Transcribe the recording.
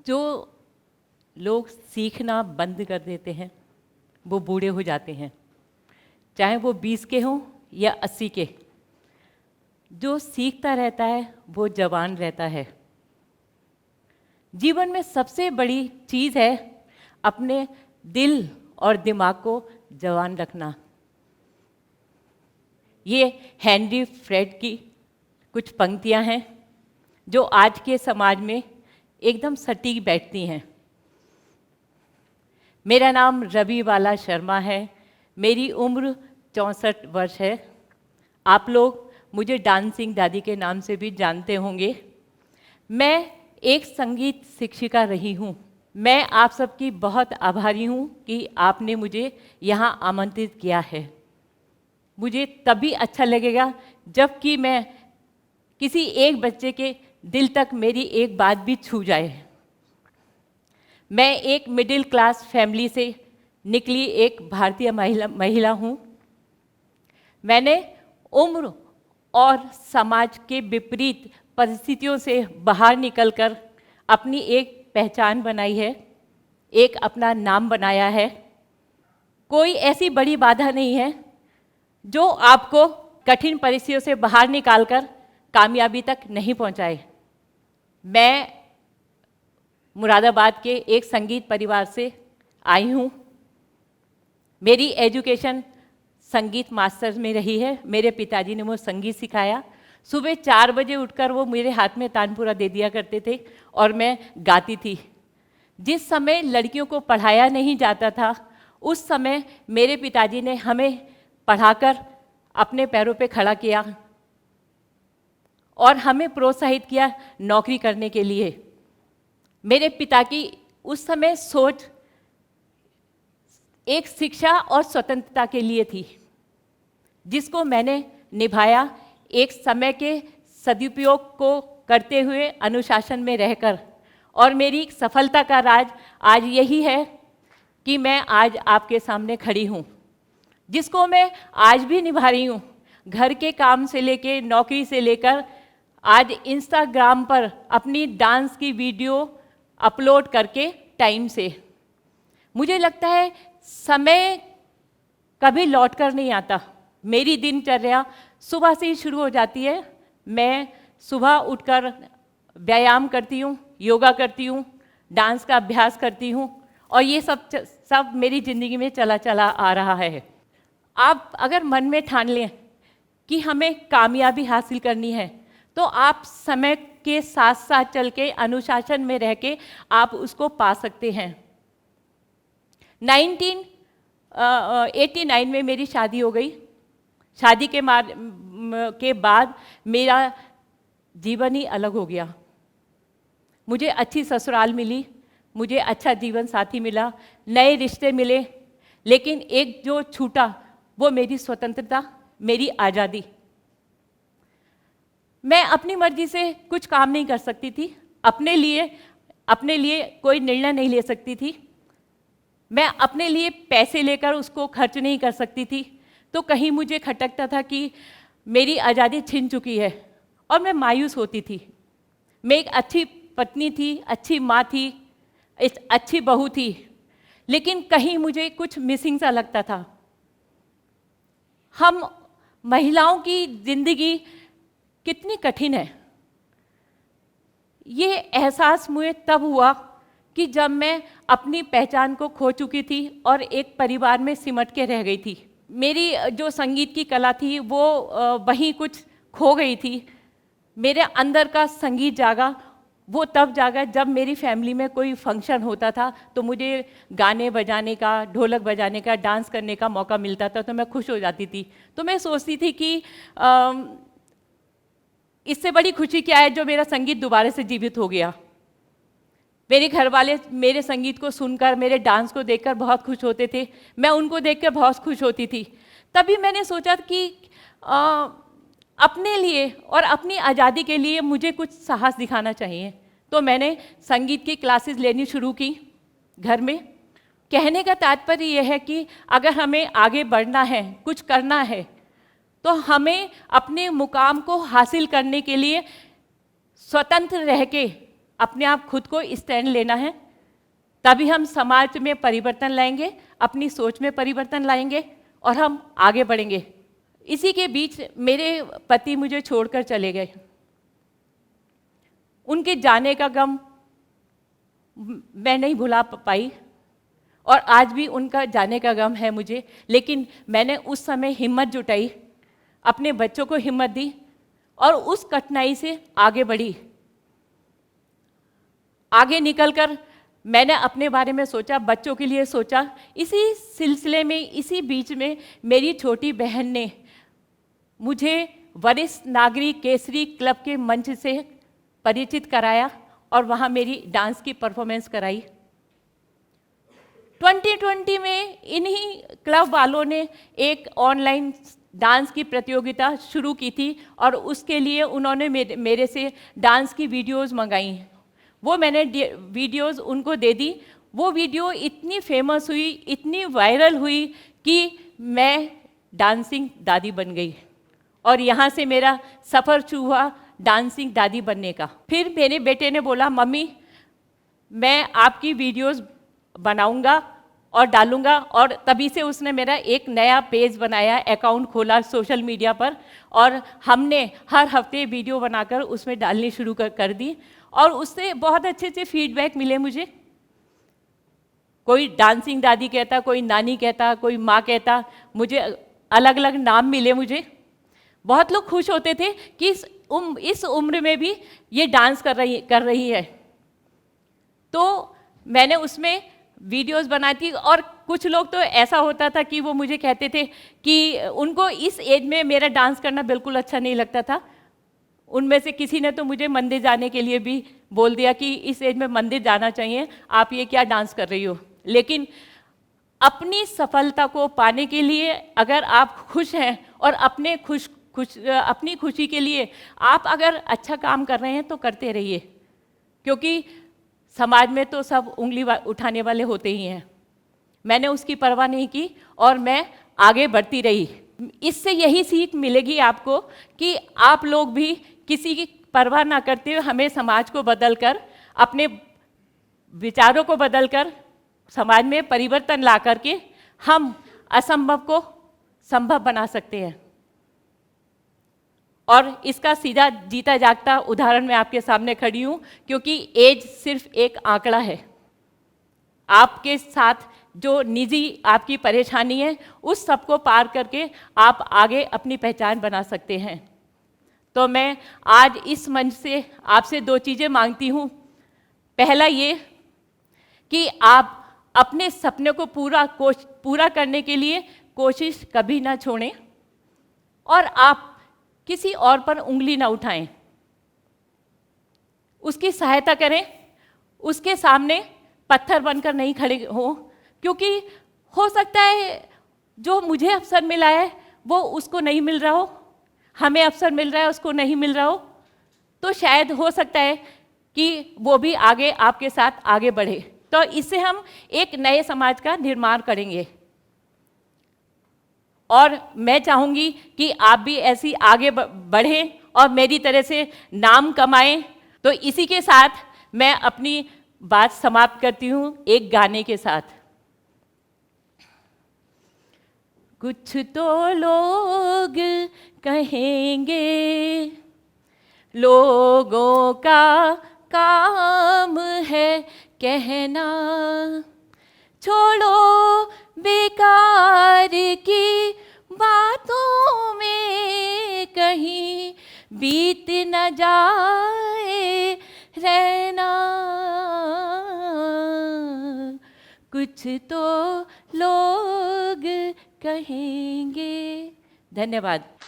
जो लोग सीखना बंद कर देते हैं वो बूढ़े हो जाते हैं, चाहे वो 20 के हों या 80 के। जो सीखता रहता है वो जवान रहता है। जीवन में सबसे बड़ी चीज़ है अपने दिल और दिमाग को जवान रखना। ये हेनरी फ्रेड की कुछ पंक्तियां हैं जो आज के समाज में एकदम सटीक बैठती हैं। मेरा नाम रविबाला शर्मा है, मेरी उम्र 64 वर्ष है। आप लोग मुझे डांसिंग दादी के नाम से भी जानते होंगे। मैं एक संगीत शिक्षिका रही हूँ। मैं आप सबकी बहुत आभारी हूँ कि आपने मुझे यहाँ आमंत्रित किया है। मुझे तभी अच्छा लगेगा जबकि मैं किसी एक बच्चे के दिल तक मेरी एक बात भी छू जाए। मैं एक मिडिल क्लास फैमिली से निकली एक भारतीय महिला हूँ। मैंने उम्र और समाज के विपरीत परिस्थितियों से बाहर निकलकर अपनी एक पहचान बनाई है, एक अपना नाम बनाया है। कोई ऐसी बड़ी बाधा नहीं है जो आपको कठिन परिस्थितियों से बाहर निकालकर कामयाबी तक नहीं पहुंचाए। मैं मुरादाबाद के एक संगीत परिवार से आई हूँ। मेरी एजुकेशन संगीत मास्टर्स में रही है। मेरे पिताजी ने मुझे संगीत सिखाया। सुबह 4 बजे उठकर वो मेरे हाथ में तानपुरा दे दिया करते थे और मैं गाती थी। जिस समय लड़कियों को पढ़ाया नहीं जाता था उस समय मेरे पिताजी ने हमें पढ़ाकर अपने पैरों पे खड़ा किया और हमें प्रोत्साहित किया नौकरी करने के लिए। मेरे पिता की उस समय सोच एक शिक्षा और स्वतंत्रता के लिए थी, जिसको मैंने निभाया एक समय के सदुपयोग को करते हुए अनुशासन में रहकर। और मेरी सफलता का राज आज यही है कि मैं आज आपके सामने खड़ी हूँ, जिसको मैं आज भी निभा रही हूँ। घर के काम से लेकर नौकरी से लेकर आज इंस्टाग्राम पर अपनी डांस की वीडियो अपलोड करके टाइम से। मुझे लगता है समय कभी लौट कर नहीं आता। मेरी दिनचर्या सुबह से ही शुरू हो जाती है। मैं सुबह उठकर व्यायाम करती हूँ, योगा करती हूँ, डांस का अभ्यास करती हूँ और ये सब मेरी ज़िंदगी में चला चला आ रहा है। आप अगर मन में ठान लें कि हमें कामयाबी हासिल करनी है तो आप समय के साथ साथ चल के अनुशासन में रह के आप उसको पा सकते हैं। 1989 में मेरी शादी हो गई। शादी के बाद मेरा जीवन ही अलग हो गया। मुझे अच्छी ससुराल मिली, मुझे अच्छा जीवन साथी मिला, नए रिश्ते मिले, लेकिन एक जो छूटा वो मेरी स्वतंत्रता, मेरी आज़ादी। मैं अपनी मर्जी से कुछ काम नहीं कर सकती थी, अपने लिए कोई निर्णय नहीं ले सकती थी। मैं अपने लिए पैसे लेकर उसको खर्च नहीं कर सकती थी। तो कहीं मुझे खटकता था कि मेरी आज़ादी छिन चुकी है और मैं मायूस होती थी। मैं एक अच्छी पत्नी थी, अच्छी माँ थी, एक अच्छी बहू थी, लेकिन कहीं मुझे कुछ मिसिंग सा लगता था। हम महिलाओं की ज़िंदगी कितनी कठिन है, ये एहसास मुझे तब हुआ कि जब मैं अपनी पहचान को खो चुकी थी और एक परिवार में सिमट के रह गई थी। मेरी जो संगीत की कला थी वो वहीं कुछ खो गई थी। मेरे अंदर का संगीत जागा, वो तब जागा जब मेरी फैमिली में कोई फंक्शन होता था तो मुझे गाने बजाने का, ढोलक बजाने का, डांस करने का मौका मिलता था तो मैं खुश हो जाती थी। तो मैं सोचती थी कि इससे बड़ी खुशी क्या है जो मेरा संगीत दोबारा से जीवित हो गया। मेरे घर वाले मेरे संगीत को सुनकर, मेरे डांस को देखकर बहुत खुश होते थे, मैं उनको देखकर बहुत खुश होती थी। तभी मैंने सोचा कि अपने लिए और अपनी आज़ादी के लिए मुझे कुछ साहस दिखाना चाहिए। तो मैंने संगीत की क्लासेस लेनी शुरू की घर में। कहने का तात्पर्य यह है कि अगर हमें आगे बढ़ना है, कुछ करना है, तो हमें अपने मुकाम को हासिल करने के लिए स्वतंत्र रह के अपने आप खुद को स्टैंड लेना है, तभी हम समाज में परिवर्तन लाएंगे, अपनी सोच में परिवर्तन लाएंगे और हम आगे बढ़ेंगे। इसी के बीच मेरे पति मुझे छोड़कर चले गए। उनके जाने का गम मैं नहीं भुला पाई और आज भी उनका जाने का गम है मुझे, लेकिन मैंने उस समय हिम्मत जुटाई, अपने बच्चों को हिम्मत दी और उस कठिनाई से आगे बढ़ी। आगे निकलकर मैंने अपने बारे में सोचा, बच्चों के लिए सोचा। इसी सिलसिले में, इसी बीच में मेरी छोटी बहन ने मुझे वरिष्ठ नागरिक केसरी क्लब के मंच से परिचित कराया और वहाँ मेरी डांस की परफॉर्मेंस कराई। 2020 में इन्हीं क्लब वालों ने एक ऑनलाइन डांस की प्रतियोगिता शुरू की थी और उसके लिए उन्होंने मेरे से डांस की वीडियोस मंगाई। वो मैंने वीडियोस उनको दे दी। वो वीडियो इतनी फेमस हुई, इतनी वायरल हुई कि मैं डांसिंग दादी बन गई और यहाँ से मेरा सफ़र शुरू हुआ डांसिंग दादी बनने का। फिर मेरे बेटे ने बोला, मम्मी मैं आपकी वीडियोस बनाऊंगा और डालूंगा, और तभी से उसने मेरा एक नया पेज बनाया, अकाउंट खोला सोशल मीडिया पर और हमने हर हफ्ते वीडियो बनाकर उसमें डालनी शुरू कर दी और उससे बहुत अच्छे से फीडबैक मिले मुझे। कोई डांसिंग दादी कहता, कोई नानी कहता, कोई माँ कहता, मुझे अलग अलग नाम मिले। मुझे बहुत लोग खुश होते थे कि इस उम्र में भी ये डांस कर रही है। तो मैंने उसमें वीडियोस बनाई थी और कुछ लोग तो ऐसा होता था कि वो मुझे कहते थे कि उनको इस एज में मेरा डांस करना बिल्कुल अच्छा नहीं लगता था। उनमें से किसी ने तो मुझे मंदिर जाने के लिए भी बोल दिया कि इस एज में मंदिर जाना चाहिए, आप ये क्या डांस कर रही हो। लेकिन अपनी सफलता को पाने के लिए अगर आप खुश हैं और अपनी खुशी के लिए आप अगर अच्छा काम कर रहे हैं तो करते रहिए, क्योंकि समाज में तो सब उंगली उठाने वाले होते ही हैं। मैंने उसकी परवाह नहीं की और मैं आगे बढ़ती रही। इससे यही सीख मिलेगी आपको कि आप लोग भी किसी की परवाह ना करते हुए हमें समाज को बदलकर, अपने विचारों को बदलकर समाज में परिवर्तन ला करके हम असंभव को संभव बना सकते हैं। और इसका सीधा जीता जागता उदाहरण मैं आपके सामने खड़ी हूँ, क्योंकि एज सिर्फ एक आंकड़ा है। आपके साथ जो निजी आपकी परेशानी है उस सबको पार करके आप आगे अपनी पहचान बना सकते हैं। तो मैं आज इस मंच से आपसे दो चीज़ें मांगती हूँ। पहला ये कि आप अपने सपने को पूरा करने के लिए कोशिश कभी ना छोड़ें और आप किसी और पर उंगली ना उठाएं, उसकी सहायता करें, उसके सामने पत्थर बनकर नहीं खड़े हो, क्योंकि हो सकता है जो मुझे अवसर मिला है वो उसको नहीं मिल रहा हो, हमें अवसर मिल रहा है उसको नहीं मिल रहा हो, तो शायद हो सकता है कि वो भी आगे आपके साथ आगे बढ़े। तो इससे हम एक नए समाज का निर्माण करेंगे और मैं चाहूँगी कि आप भी ऐसी आगे बढ़ें और मेरी तरह से नाम कमाएं। तो इसी के साथ मैं अपनी बात समाप्त करती हूँ एक गाने के साथ। कुछ तो लोग कहेंगे, लोगों का काम है कहना, छोड़ो बेकार की बातों में कहीं बीत न जाए रहना, कुछ तो लोग कहेंगे। धन्यवाद।